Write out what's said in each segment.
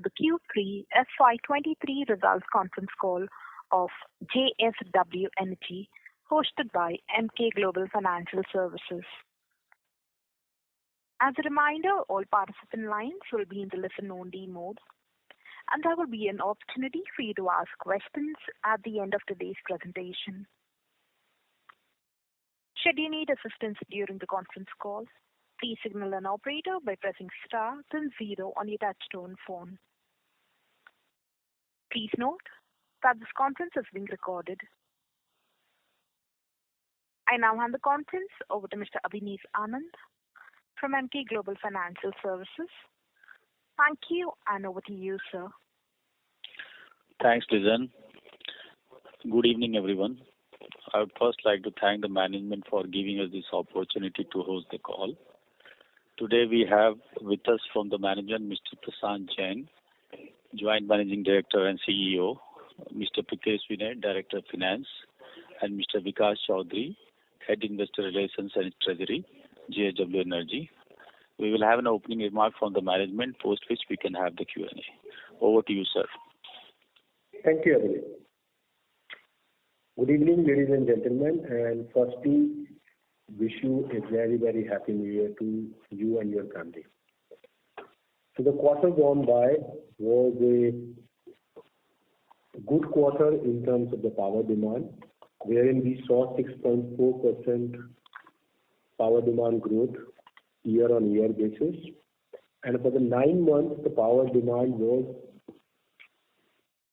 The Q3FY23 results conference call of JSW Energy, hosted by Emkay Global Financial Services. As a reminder, all participant lines will be in the listen-only mode, and there will be an opportunity for you to ask questions at the end of today's presentation. Should you need assistance during the conference call, please signal an operator by pressing star then 0 on your touchtone phone. Please note that this conference is being recorded. I now hand the conference over to Mr. Abhineet Anand from Emkay Global Financial Services. Thank you, and over to you, sir. Thanks, Lizanne. Good evening, everyone. I would first like to thank the management for giving us this opportunity to host the call. Today we have with us from the management Mr. Prashant Jain, Joint Managing Director and CEO, Mr. Pritesh Vinay, Director of Finance, and Mr. Vikas Chaudhary, Head Investor Relations and Treasury, JSW Energy. We will have an opening remark from the management, post which we can have the Q&A. Over to you, sir. Thank you, Abhineet. Good evening, ladies and gentlemen, and firstly, wish you a very, very happy New Year to you and your family. So the quarter gone by was a good quarter in terms of the power demand, wherein we saw 6.4% power demand growth year-on-year basis. And for the 9 months, the power demand was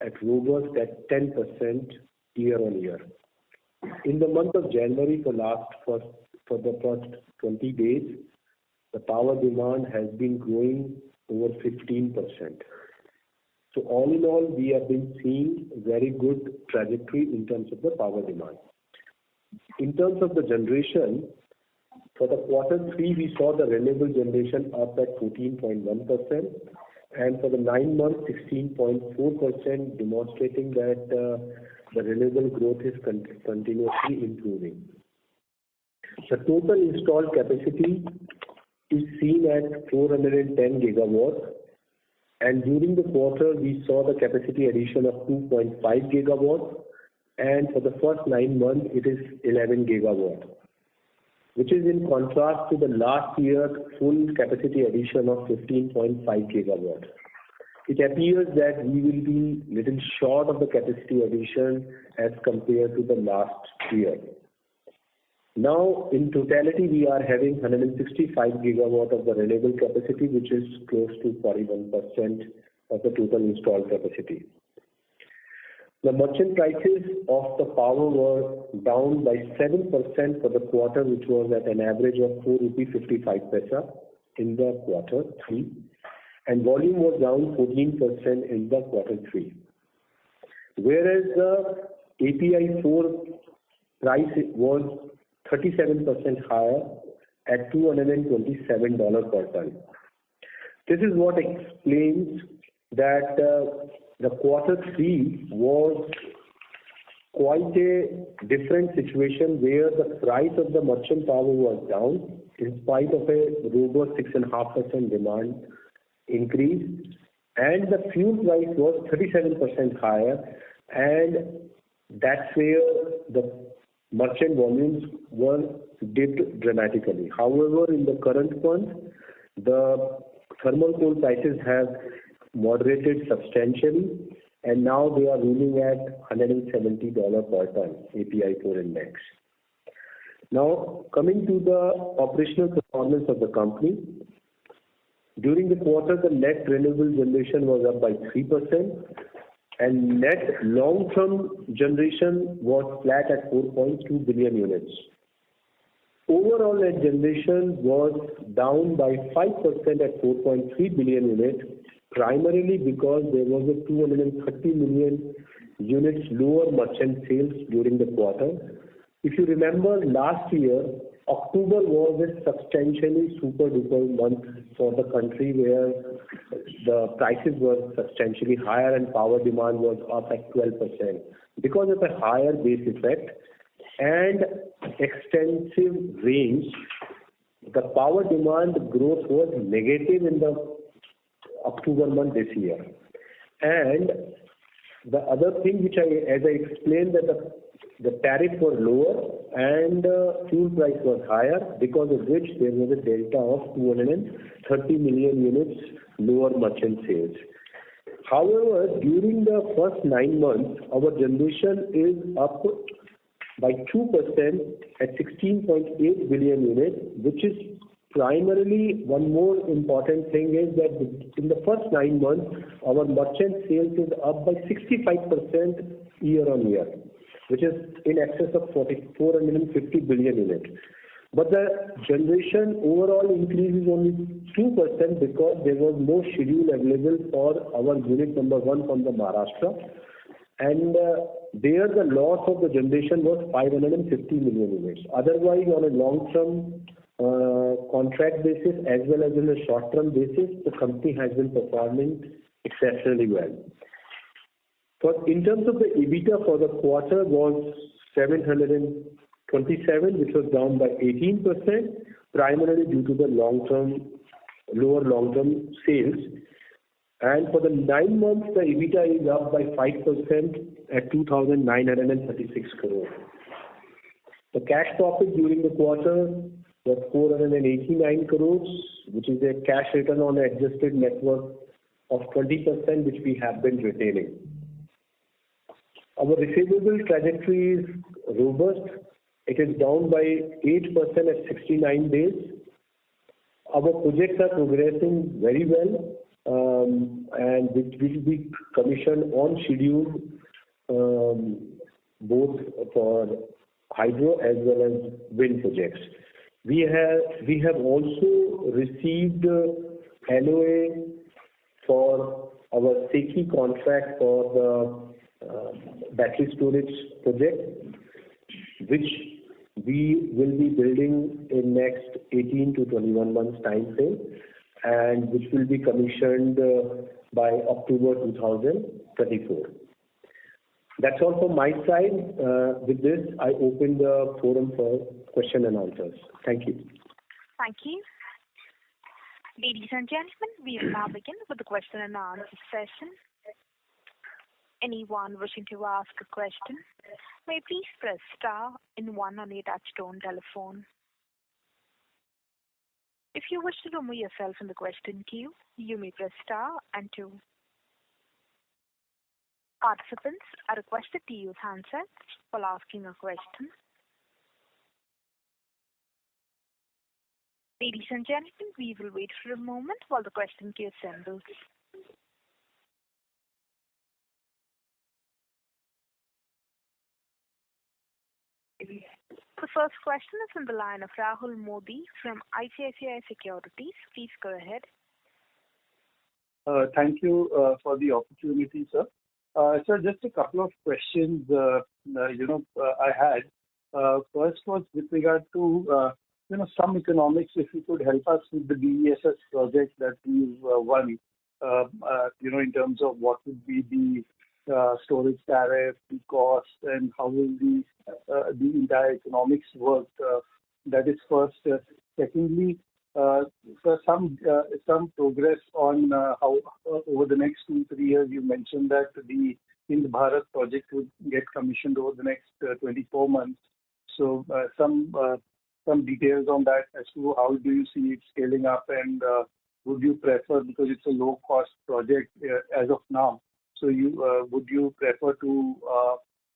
at robust at 10% year-on-year. In the month of January, for the first 20 days, the power demand has been growing over 15%. So all in all, we have been seeing very good trajectory in terms of the power demand. In terms of the generation, for the quarter 3, we saw the renewable generation up at 14.1%, and for the 9 months, 16.4%, demonstrating that the renewable growth is continuously improving. The total installed capacity is seen at 410 gigawatts, and during the quarter we saw the capacity addition of 2.5 gigawatts, and for the first 9 months it is 11 gigawatts, which is in contrast to the last year's full capacity addition of 15.5 gigawatts. It appears that we will be little short of the capacity addition as compared to the last year. Now, in totality, we are having 165 gigawatt of the renewable capacity, which is close to 41% of the total installed capacity. The merchant prices of the power were down by 7% for the quarter, which was at an average of 4.55 rupee in the quarter 3, and volume was down 14% in the quarter 3. Whereas the API 4 price was 37% higher at $227 per ton. This is what explains that the quarter 3 was quite a different situation, where the price of the merchant power was down in spite of a robust 6.5% demand increase, and the fuel price was 37% higher, and that's where the merchant volumes were dipped dramatically. However, in the current month, the thermal coal prices have moderated substantially, and now they are ruling at $170 per ton API 4 index. Now, coming to the operational performance of the company, during the quarter, the net renewable generation was up by 3%, and net long-term generation was flat at 4.2 billion units. Overall net generation was down by 5% at 4.3 billion units, primarily because there was a 230 million units lower merchant sales during the quarter. If you remember, last year, October was a substantially super-duper month for the country, where the prices were substantially higher and power demand was up at 12%. Because of a higher base effect and extensive range, the power demand growth was negative in the October month this year. And the other thing which as I explained, that the tariff was lower and fuel price was higher, because of which there was a delta of 230 million units lower merchant sales. However, during the first 9 months, our generation is up by 2% at 16.8 billion units, which is primarily, one more important thing is that in the first 9 months, our merchant sales is up by 65% year on year, which is in excess of 450 billion units. But the generation overall increase is only 2% because there was no schedule available for our unit number 1 from the Maharashtra. And there the loss of the generation was 550 million units. Otherwise, on a long-term contract basis as well as in a short-term basis, the company has been performing exceptionally well. In terms of the EBITDA for the quarter was 727, which was down by 18%, primarily due to the lower long-term sales. And for the 9 months, the EBITDA is up by 5% at 2,936 crores. The cash profit during the quarter was 489 crores, which is a cash return on adjusted net worth of 20%, which we have been retaining. Our receivable trajectory is robust. It is down by 8% at 69 days. Our projects are progressing very well, and which will be commissioned on schedule, both for hydro as well as wind projects. We have also received LOA for our SECI contract for the battery storage project, which we will be building in next 18 to 21 months time frame, and which will be commissioned by October 2024. That's all from my side. With this, I open the forum for question and answers. Thank you. Thank you. Ladies and gentlemen, we will now begin with the question and answer session. Anyone wishing to ask a question may please press star and 1 on your touchtone telephone. If you wish to remove yourself from the question queue, you may press star and 2. Participants are requested to use handsets while asking a question. Ladies and gentlemen, we will wait for a moment while the question queue assembles. The first question is on the line of Rahul Modi from ICICI Securities. Please go ahead. Thank you for the opportunity, sir. Sir, just a couple of questions, I had. First was with regard to, some economics, if you could help us with the BESS project that we've won, in terms of what would be the storage tariff, the cost, and how will the entire economics work. That is first. Secondly, some progress on how over the next 2-3 years. You mentioned that the Hind Bharat project would get commissioned over the next 24 months. So some details on that as to how do you see it scaling up, and would you prefer, because it's a low cost project as of now, so would you prefer to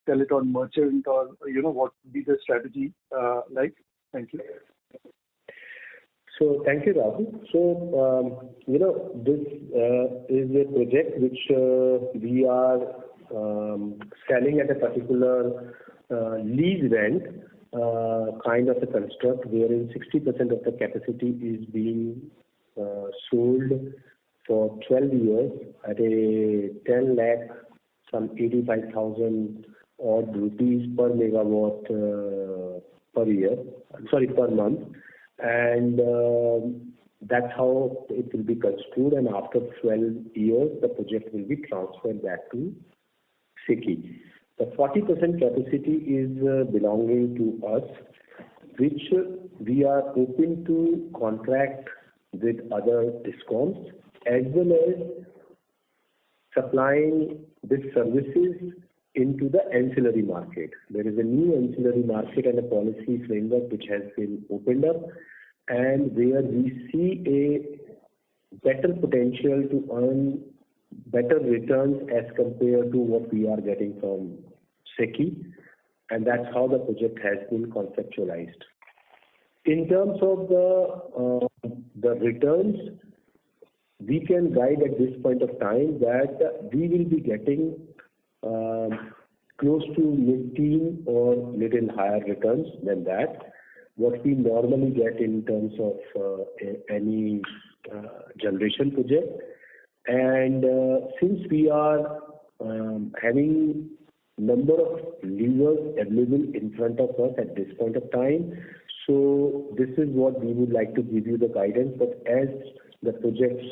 sell it on merchant, or what would be the strategy like? Thank you. So thank you, Rahul. So this is a project which we are selling at a particular lease rent kind of a construct, wherein 60% of the capacity is being sold for 12 years at a 10 lakh, some 85,000 odd rupees per megawatt per month. And that's how it will be construed, and after 12 years, the project will be transferred back to SECI. The 40% capacity is belonging to us, which we are open to contract with other DISCOMs, as well as supplying these services into the ancillary market. There is a new ancillary market and a policy framework which has been opened up, and where we see a better potential to earn better returns as compared to what we are getting from SECI, and that's how the project has been conceptualized. In terms of the returns, we can guide at this point of time that we will be getting close to mid-teen or little higher returns than that, what we normally get in terms of any generation project. And since we are having number of levers available in front of us at this point of time, so this is what we would like to give you the guidance. But as the projects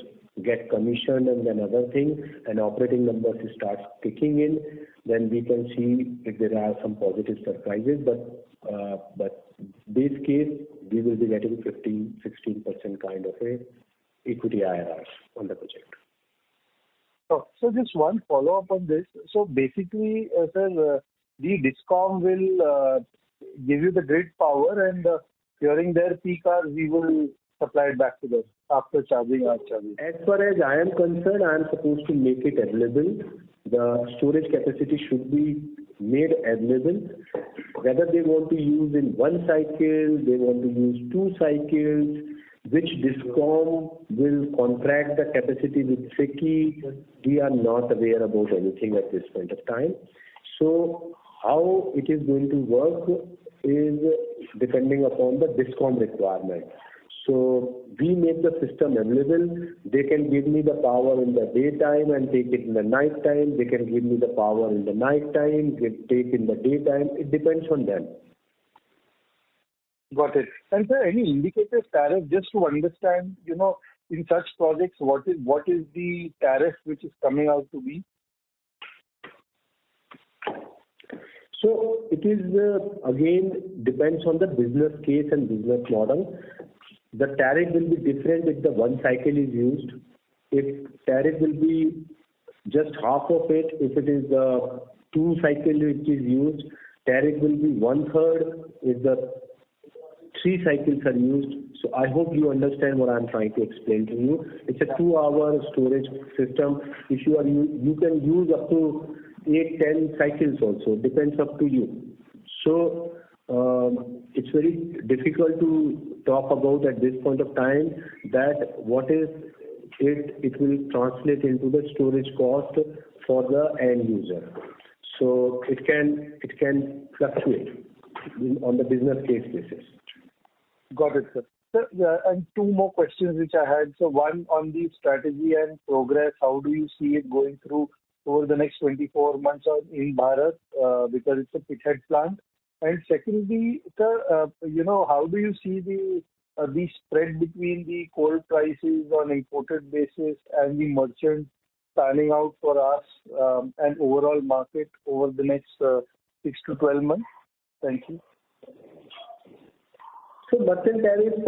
get commissioned and then other things and operating numbers start kicking in, then we can see if there are some positive surprises. But base case, we will be getting 15-16% kind of a equity IRR on the project. Oh, so just one follow-up on this. So basically, sir, the DISCOM will give you the grid power, and during their peak hours, we will supply it back to them after charging our charges. As far as I am concerned, I am supposed to make it available. The storage capacity should be made available. Whether they want to use in one cycle, they want to use 2 cycles, which DISCOM will contract the capacity with SECI, we are not aware about anything at this point of time. So how it is going to work is depending upon the DISCOM requirement. So we make the system available. They can give me the power in the daytime and take it in the night time. They can give me the power in the night time, take in the daytime. It depends on them. Got it. And sir, any indicative tariff, just to understand, in such projects, what is the tariff which is coming out to be? So it is again depends on the business case and business model. The tariff will be different if the one cycle is used. If tariff will be just half of it, if it is the 2 cycle which is used, tariff will be 1/3 if the 3 cycles are used. So I hope you understand what I'm trying to explain to you. It's a 2-hour storage system. If you can use up to 8-10 cycles also. Depends up to you. So it's very difficult to talk about at this point of time that what is it will translate into the storage cost for the end user. So it can fluctuate on the business case basis. Got it, sir. Sir, and 2 more questions which I had. So one on the strategy and progress. How do you see it going through over the next 24 months in Bharat, because it's a pithead plant? And secondly, sir, how do you see the spread between the coal prices on imported basis and the merchant panning out for us and overall market over the next 6 to 12 months? Thank you. So merchant tariffs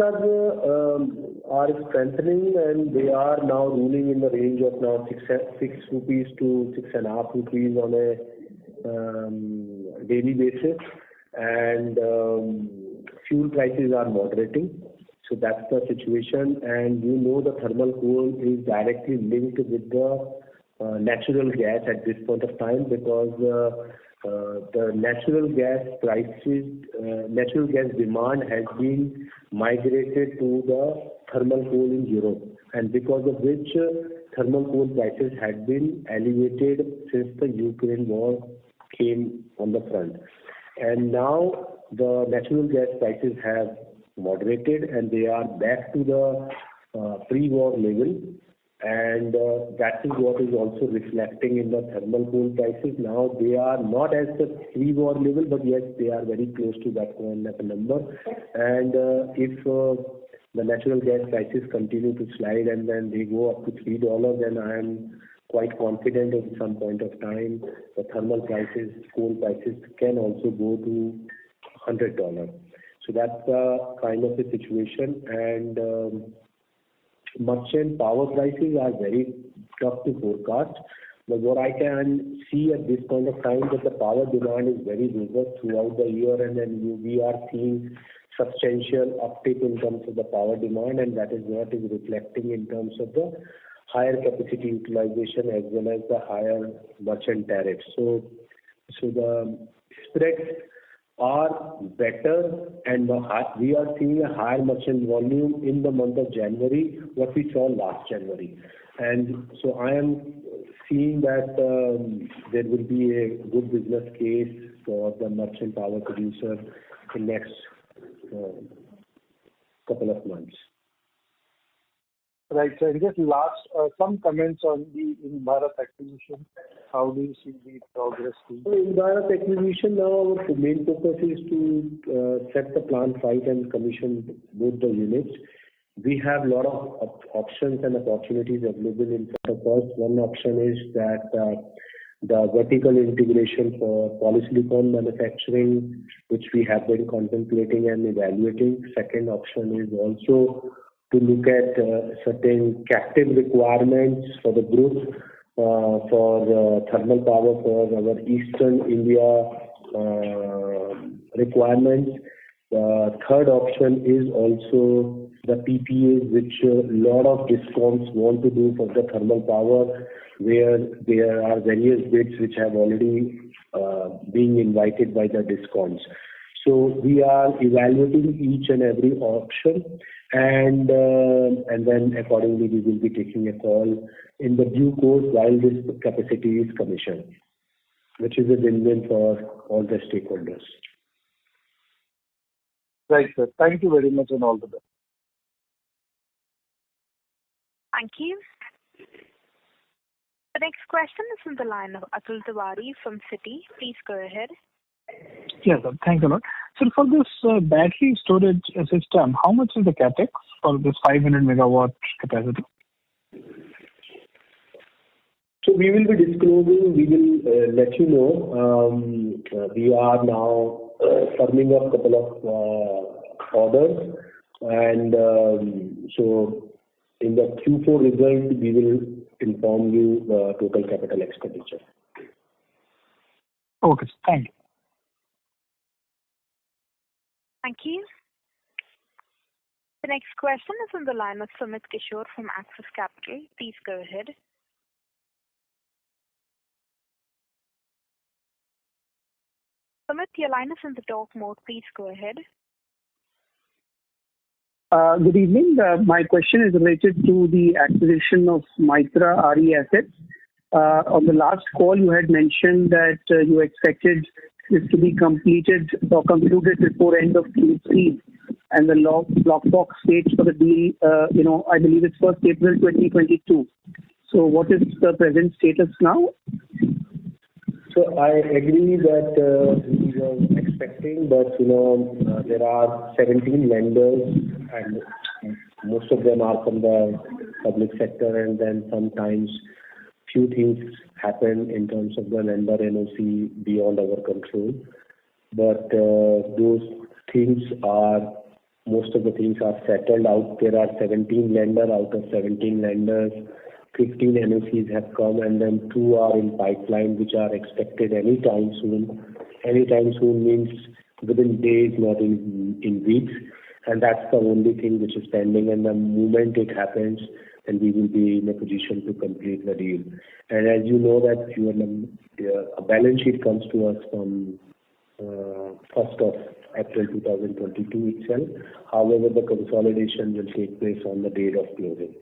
are strengthening, and they are now ruling in the range of now 6 rupees to 6.5 rupees on a daily basis, and fuel prices are moderating. So that's the situation, and the thermal coal is directly linked with the natural gas at this point of time, because the natural gas prices, natural gas demand has been migrated to the thermal coal in Europe, and because of which thermal coal prices had been elevated since the Ukraine war came on the front. And now the natural gas prices have moderated and they are back to the pre-war level, and that is what is also reflecting in the thermal coal prices. Now they are not at the pre-war level, but yes, they are very close to that kind of a number. And if the natural gas prices continue to slide and then they go up to $3, then I am quite confident at some point of time the thermal prices, coal prices can also go to $100. So that's the kind of a situation, and merchant power prices are very tough to forecast. But what I can see at this point of time that the power demand is very robust throughout the year, and then we are seeing substantial uptick in terms of the power demand, and that is what is reflecting in terms of the higher capacity utilization as well as the higher merchant tariffs. So the spreads are better, and we are seeing a higher merchant volume in the month of January, what we saw last January. And so I am seeing that there will be a good business case for the merchant power producer in next couple of months. Right. So just last, some comments on the Bharat acquisition. How do you see the progress? So in Bharat acquisition now, the main focus is to set the plant right and commission both the units. We have a lot of options and opportunities available in front of us. One option is that the vertical integration for polysilicon manufacturing, which we have been contemplating and evaluating. Second option is also to look at certain captive requirements for the group for thermal power for our Eastern India requirements. The third option is also the PPAs, which a lot of DISCOMs want to do for the thermal power, where there are various bids which have already been invited by the DISCOMs. So we are evaluating each and every option, and then accordingly we will be taking a call in the due course while this capacity is commissioned, which is a win-win for all the stakeholders. Right, sir. Thank you very much and all the best. Thank you. The next question is from the line of Atul Tiwari from Citi. Please go ahead. Yes, sir. Thanks a lot. So for this battery storage system, how much is the capex for this 500 megawatt capacity? So we will be disclosing, we will let you know. We are now firming up a couple of orders, and so in the Q4 result, we will inform you the total capital expenditure. Okay, thank you. Thank you. The next question is on the line of Sumit Kishore from Axis Capital. Please go ahead. Sumit, your line is in the talk mode. Please go ahead. Good evening. My question is related to the acquisition of Mitra RE assets. On the last call, you had mentioned that you expected this to be completed or concluded before end of Q3, and the lockbox dates for the deal, I believe it's 1st April 2022. So what is the present status now? So I agree that we were expecting, but there are 17 lenders, and most of them are from the public sector, and then sometimes few things happen in terms of the lender NOC beyond our control. But most of the things are settled out. There are 17 lenders. Out of 17 lenders, 15 NOCs have come, and then 2 are in pipeline, which are expected anytime soon. Anytime soon means within days, not in weeks. And that's the only thing which is pending. And the moment it happens, then we will be in a position to complete the deal. And as you know that a balance sheet comes to us from 1st of April 2022 itself. However, the consolidation will take place on the date of closing.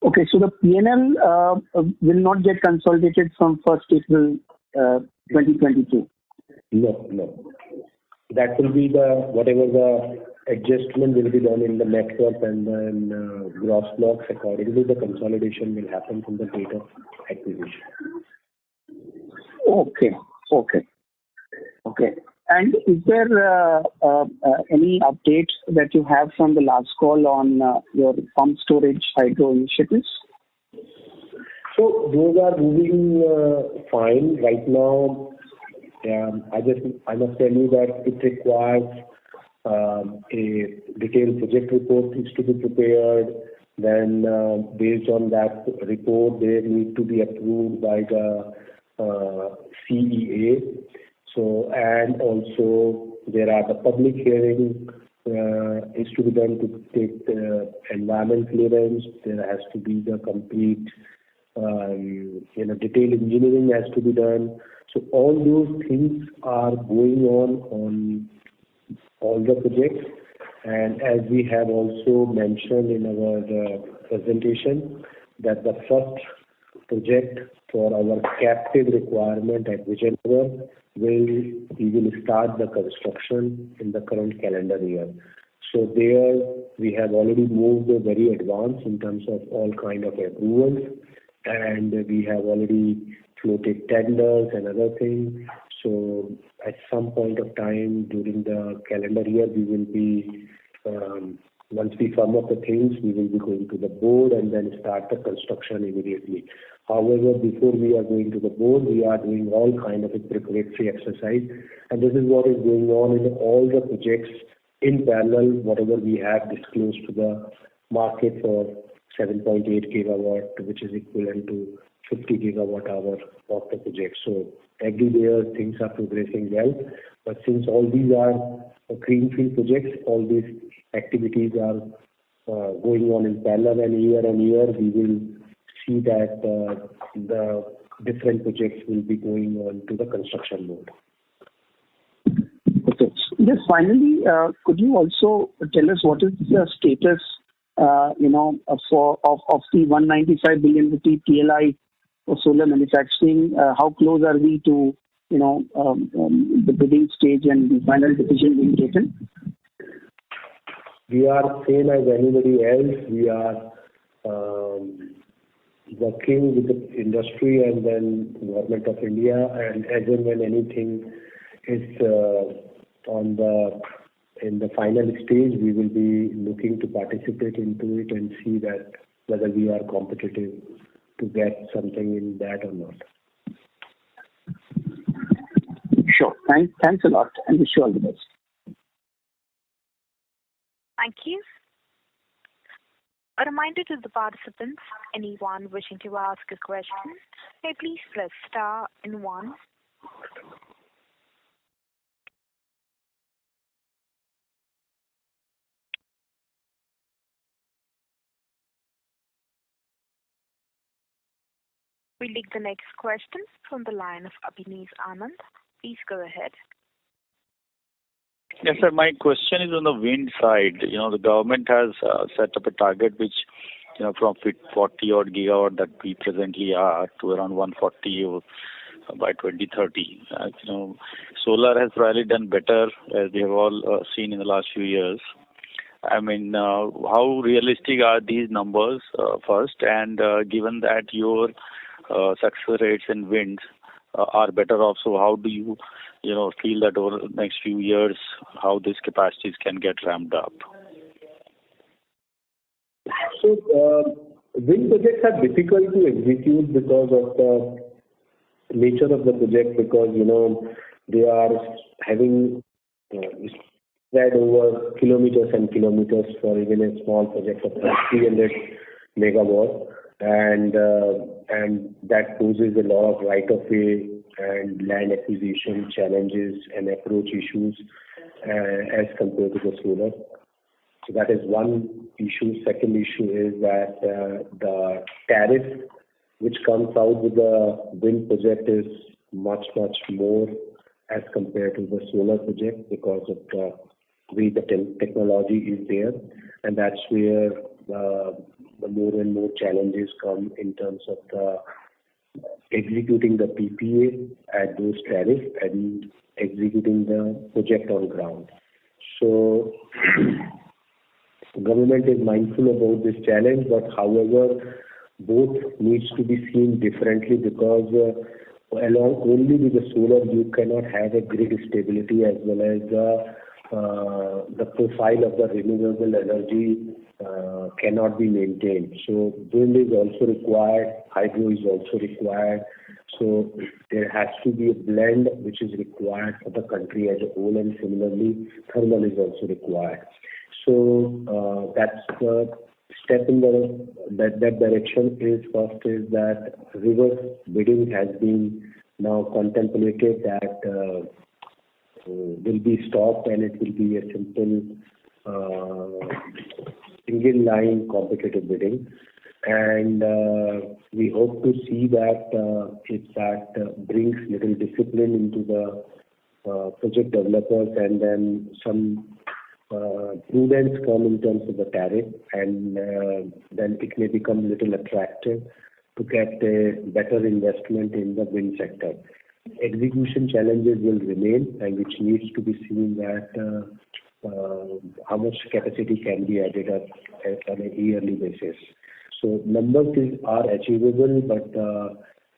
Okay, so the P&L will not get consolidated from 1st April 2022? No. That will be whatever the adjustment will be done in the net worth and then gross blocks. Accordingly, the consolidation will happen from the date of acquisition. Okay. And is there any updates that you have from the last call on your pump storage hydro initiatives? So those are moving fine right now. I must tell you that it requires a detailed project report needs to be prepared. Then, based on that report, they need to be approved by the CEA. So, and also there are the public hearing is to be done to take the environment clearance. There has to be the complete, detailed engineering has to be done. So all those things are going on all the projects. And as we have also mentioned in our presentation, that the first project for our captive requirement at Vijayanagar we will start the construction in the current calendar year. So there we have already moved very advanced in terms of all kind of approvals, and we have already floated tenders and other things. So at some point of time during the calendar year, we will be, once we firm up the things, we will be going to the board and then start the construction immediately. However, before we are going to the board, we are doing all kind of a preparatory exercise, and this is what is going on in all the projects in parallel, whatever we have disclosed to the market for 7.8 gigawatt, which is equivalent to 50 gigawatt hour of the project. So every day things are progressing well, but since all these are greenfield projects, all these activities are going on in parallel, and year on year we will see that the different projects will be going on to the construction mode. Okay. Just finally, could you also tell us what is the status, of the 195 billion rupee PLI for solar manufacturing? How close are we to, the bidding stage and the final decision being taken? We are same as anybody else. We are working with the industry and then Government of India, and as and when anything is in the final stage, we will be looking to participate into it and see that whether we are competitive to get something in that or not. Sure. Thanks a lot, and wish you all the best. Thank you. A reminder to the participants, anyone wishing to ask a question, may please press star and 1. We'll take the next question from the line of Abhineet Anand. Please go ahead. Yes, sir. My question is on the wind side. The government has set up a target which, from 40 odd gigawatt that we presently are to around 140 by 2030. Solar has probably done better, as we have all seen in the last few years. I mean, how realistic are these numbers first? And given that your success rates in wind are better off, so how do you, feel that over the next few years, how these capacities can get ramped up? So, wind projects are difficult to execute because of the nature of the project, because, they are having spread over kilometers and kilometers for even a small project of 300 megawatt, and that poses a lot of right-of-way and land acquisition challenges and approach issues as compared to the solar. So that is one issue. Second issue is that the tariff which comes out with the wind project is much more as compared to the solar project because of the way the technology is there, and that's where the more and more challenges come in terms of the executing the PPA at those tariffs and executing the project on ground. So government is mindful about this challenge, but however, both needs to be seen differently, because along only with the solar you cannot have a grid stability as well as the profile of the renewable energy cannot be maintained. So wind is also required, hydro is also required. So there has to be a blend which is required for the country as a whole, and similarly thermal is also required. So that's the step in that direction. First is that reverse bidding has been now contemplated, that will be stopped, and it will be a simple single line competitive bidding. And we hope to see that if that brings little discipline into the project developers, and then some prudence come in terms of the tariff, and then it may become little attractive to get a better investment in the wind sector. Execution challenges will remain, and which needs to be seen that how much capacity can be added up on a yearly basis. So numbers are achievable, but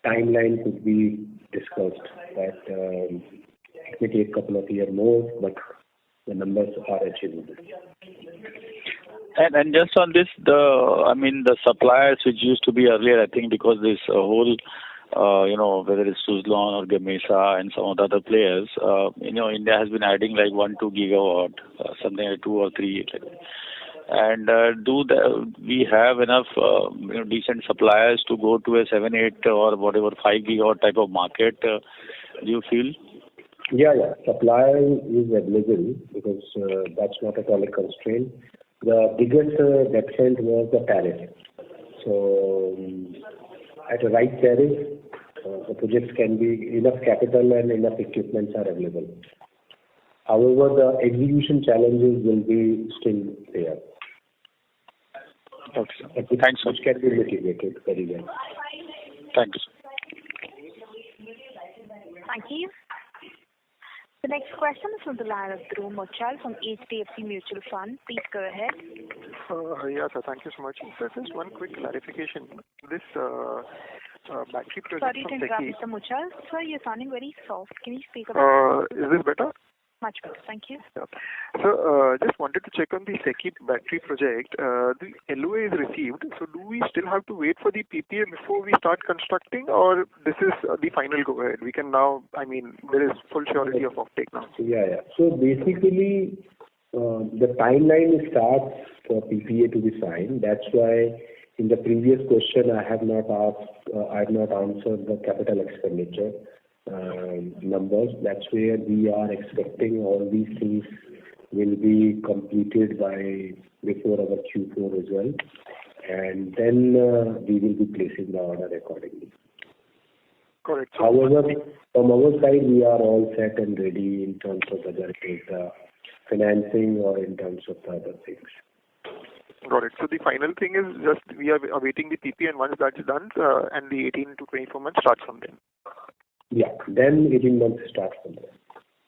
timeline could be discussed. That it may take a couple of years more, but the numbers are achievable. And just on this, the suppliers which used to be earlier, I think because this whole, whether it's Suzlon or Gamesa and some of the other players, India has been adding like 1-2 gigawatt, something like 2 or 3. And we have enough decent suppliers to go to a 7, 8 or whatever 5 gigawatt type of market? Do you feel? Yeah. Supply is available, because that's not at all a constraint. The biggest detriment was the tariff. So at a right tariff, the projects can be enough capital and enough equipments are available. However, the execution challenges will be still there. Okay, sir. Thanks, sir. Which can be mitigated very well. Thank you, sir. Thank you. The next question is from the line of Dhruv Muchal from HDFC Mutual Fund. Please go ahead. Yes, sir. Thank you so much. Sir, just one quick clarification. This battery project Sorry from to interrupt, SECI. Mr. Muchal. Sir, you're sounding very soft. Can you speak up? Is this better? Much better. Thank you. Yeah. So, just wanted to check on the SECI battery project. The LOA is received. So, do we still have to wait for the PPA before we start constructing, or this is the final go ahead? We can now, there is full surety of offtake now. Yeah. So basically, the timeline starts for PPA to be signed. That's why in the previous question I have not answered the capital expenditure numbers. That's where we are expecting all these things will be completed before our Q4 result, and then we will be placing the order accordingly. Correct. However, from our side, we are all set and ready in terms of whether it is financing or in terms of the other things. Got it. So the final thing is just we are awaiting the PPA, and once that's done, and the 18 to 24 months starts from then. Yeah, then 18 months start from there.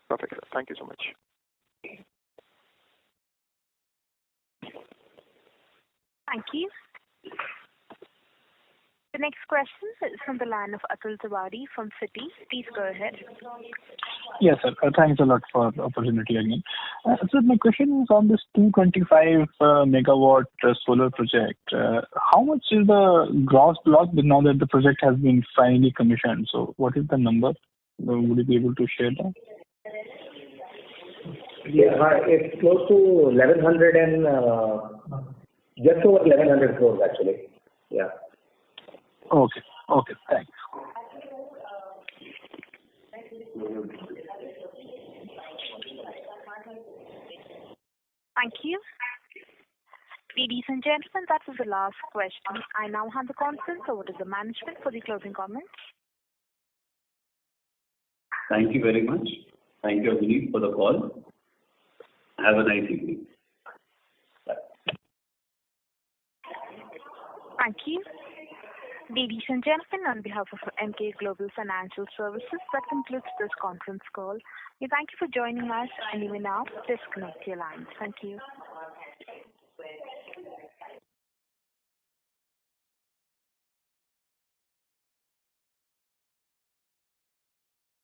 Perfect, sir. Thank you so much. Thank you. The next question is from the line of Atul Tiwari from Citi. Please go ahead. Yes, sir. Thanks a lot for the opportunity again. So my question is on this 225 megawatt solar project. How much is the gross block now that the project has been finally commissioned? So what is the number? Would you be able to share that? Yeah, it's close to 1100 and just over 1100 crores actually. Yeah. Okay, thanks. Thank you. Ladies and gentlemen, that was the last question. I now hand the conference over to the management for the closing comments. Thank you very much. Thank you, Abhineet, for the call. Have a nice evening. Bye. Thank you. Ladies and gentlemen, on behalf of Emkay Global Financial Services, that concludes this conference call. We thank you for joining us, and you may now disconnect your lines. Thank you.